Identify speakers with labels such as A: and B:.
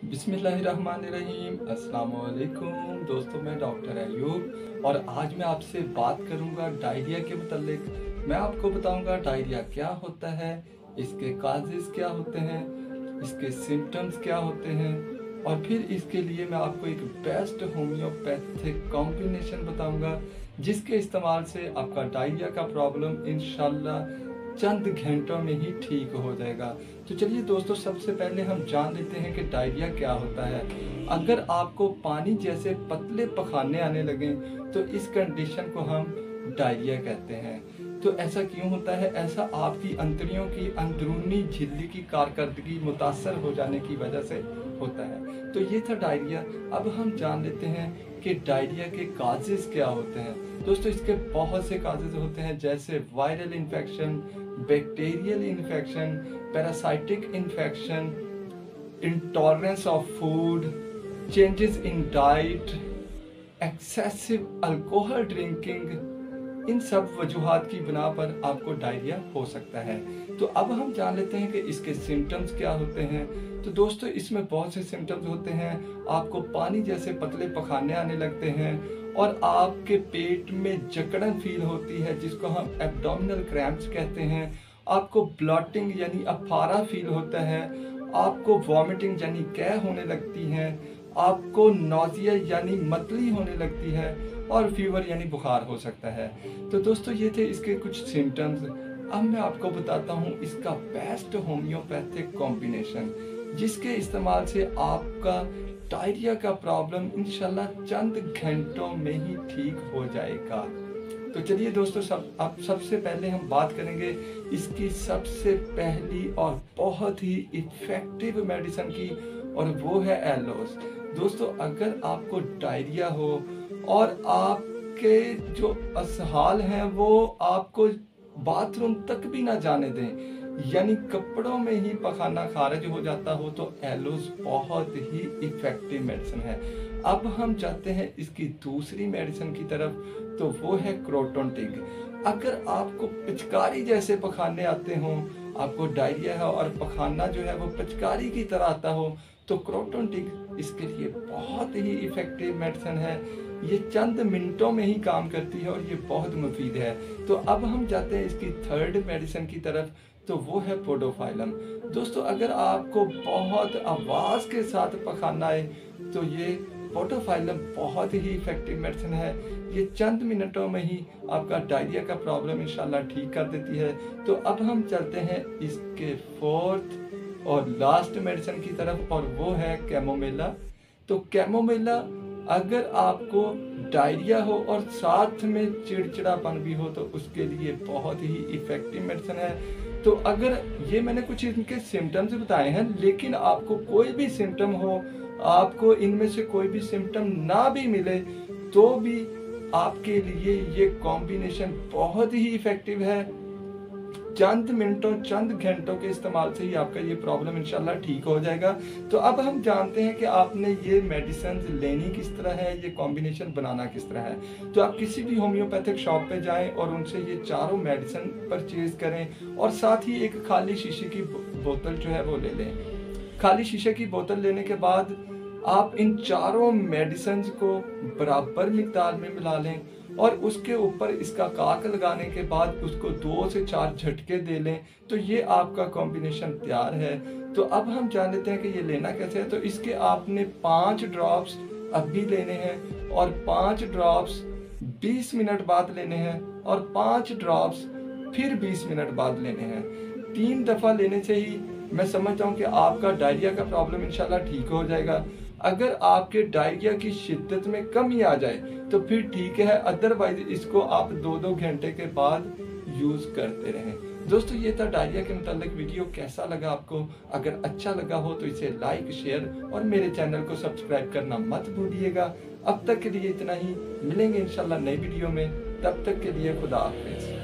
A: बिस्मिल्लाहिर्रहमानिर्रहीम। अस्सलाम वालेकुम दोस्तों, मैं डॉक्टर अयूब और आज मैं आपसे बात करूंगा डायरिया के मुतालिक। मैं आपको बताऊंगा डायरिया क्या होता है, इसके काजेज़ क्या होते हैं, इसके सिम्टम्स क्या होते हैं और फिर इसके लिए मैं आपको एक बेस्ट होम्योपैथिक कॉम्बिनेशन बताऊंगा जिसके इस्तेमाल से आपका डायरिया का प्रॉब्लम इंशाल्लाह चंद घंटों में ही ठीक हो जाएगा। तो चलिए दोस्तों, सबसे पहले हम जान लेते हैं कि डायरिया क्या होता है। अगर आपको पानी जैसे पतले पखाने आने लगे तो इस कंडीशन को हम डायरिया कहते हैं। तो ऐसा क्यों होता है? ऐसा आपकी अंतड़ियों की अंदरूनी झिल्ली की कारकर्दगी मुतासर हो जाने की वजह से होता है। तो ये था डायरिया। अब हम जान लेते हैं कि डायरिया के काजेज क्या होते हैं। दोस्तों, इसके बहुत से काजेज होते हैं, जैसे viral infection, bacterial infection, parasitic infection, intolerance of food, changes in diet, excessive alcohol drinking. इन सब वजूहात की बिना पर आपको डायरिया हो सकता है। तो अब हम जान लेते हैं कि इसके सिम्टम्स क्या होते हैं। तो दोस्तों, इसमें बहुत से सिम्टम्स होते हैं। आपको पानी जैसे पतले पखाने आने लगते हैं और आपके पेट में जकड़न फील होती है जिसको हम एब्डोमिनल क्रैम्प्स कहते हैं। आपको ब्लॉटिंग यानी अफारा फील होता है। आपको वॉमिटिंग यानी कैं होने लगती है। आपको नोजिया यानी मतली होने लगती है और फीवर यानी बुखार हो सकता है। तो दोस्तों, ये थे इसके कुछ सिम्टम्स। अब मैं आपको बताता हूँ इसका बेस्ट होम्योपैथिक कॉम्बिनेशन जिसके इस्तेमाल से आपका डायरिया का प्रॉब्लम इंशाल्लाह चंद घंटों में ही ठीक हो जाएगा। तो चलिए दोस्तों, अब सबसे पहले हम बात करेंगे इसकी सबसे पहली और बहुत ही इफेक्टिव मेडिसिन की, और वो है एलोस। दोस्तों, अगर आपको डायरिया हो और आपके जो असहाल हैं वो आपको बाथरूम तक भी ना जाने दें, यानी कपड़ों में ही पखाना खारिज हो जाता हो, तो एलोस बहुत ही इफेक्टिव मेडिसिन है। अब हम जाते हैं इसकी दूसरी मेडिसिन की तरफ, तो वो है क्रोटन टिग। अगर आपको पिचकारी जैसे पखाने आते हों, आपको डायरिया है और पखाना जो है वो पिचकारी की तरह आता हो, तो क्रोटन टिग इसके लिए बहुत ही इफेक्टिव मेडिसिन है। ये चंद मिनटों में ही काम करती है और ये बहुत मुफीद है। तो अब हम जाते हैं इसकी थर्ड मेडिसिन की तरफ, तो वो है पोडोफाइलम। दोस्तों, अगर आपको बहुत आवाज़ के साथ पखाना आए तो ये पोडोफाइलम बहुत ही इफेक्टिव मेडिसिन है। ये चंद मिनटों में ही आपका डायरिया का प्रॉब्लम इंशाल्लाह ठीक कर देती है। तो अब हम चलते हैं इसके फोर्थ और लास्ट मेडिसिन की तरफ, और वो है कैमोमिला। तो कैमोमिला, अगर आपको डायरिया हो और साथ में चिड़चिड़ापन भी हो तो उसके लिए बहुत ही इफेक्टिव मेडिसिन है। तो अगर ये मैंने कुछ इनके सिम्टम्स बताए हैं, लेकिन आपको कोई भी सिम्टम हो, आपको इनमें से कोई भी सिम्टम ना भी मिले, तो भी आपके लिए ये कॉम्बिनेशन बहुत ही इफेक्टिव है। चंद मिनटों चंद घंटों के इस्तेमाल से ही आपका ये प्रॉब्लम इंशाल्लाह ठीक हो जाएगा। तो अब हम जानते हैं कि आपने ये मेडिसिन लेनी किस तरह है, ये कॉम्बिनेशन बनाना किस तरह है। तो आप किसी भी होम्योपैथिक शॉप पे जाएं और उनसे ये चारों मेडिसिन परचेज करें और साथ ही एक खाली शीशे की बोतल जो है वो ले लें। खाली शीशे की बोतल लेने के बाद आप इन चारों मेडिसिन को बराबर मिकदार में मिला लें और उसके ऊपर इसका काक लगाने के बाद उसको 2 से 4 झटके दे लें, तो ये आपका कॉम्बिनेशन तैयार है। तो अब हम जान लेते हैं कि ये लेना कैसे है। तो इसके आपने 5 ड्रॉप्स अभी लेने हैं और 5 ड्रॉप्स 20 मिनट बाद लेने हैं और 5 ड्रॉप्स फिर 20 मिनट बाद लेने हैं। 3 दफ़ा लेने से ही मैं समझता हूँ कि आपका डायरिया का प्रॉब्लम इंशाल्लाह ठीक हो जाएगा। अगर आपके डायरिया की शिद्दत में कमी आ जाए तो फिर ठीक है, अदरवाइज इसको आप 2-2 घंटे के बाद यूज करते रहें। दोस्तों, ये था डायरिया के मुतालिक वीडियो। कैसा लगा आपको? अगर अच्छा लगा हो तो इसे लाइक, शेयर और मेरे चैनल को सब्सक्राइब करना मत भूलिएगा। अब तक के लिए इतना ही, मिलेंगे इंशाल्लाह नई वीडियो में। तब तक के लिए खुदा हाफिज।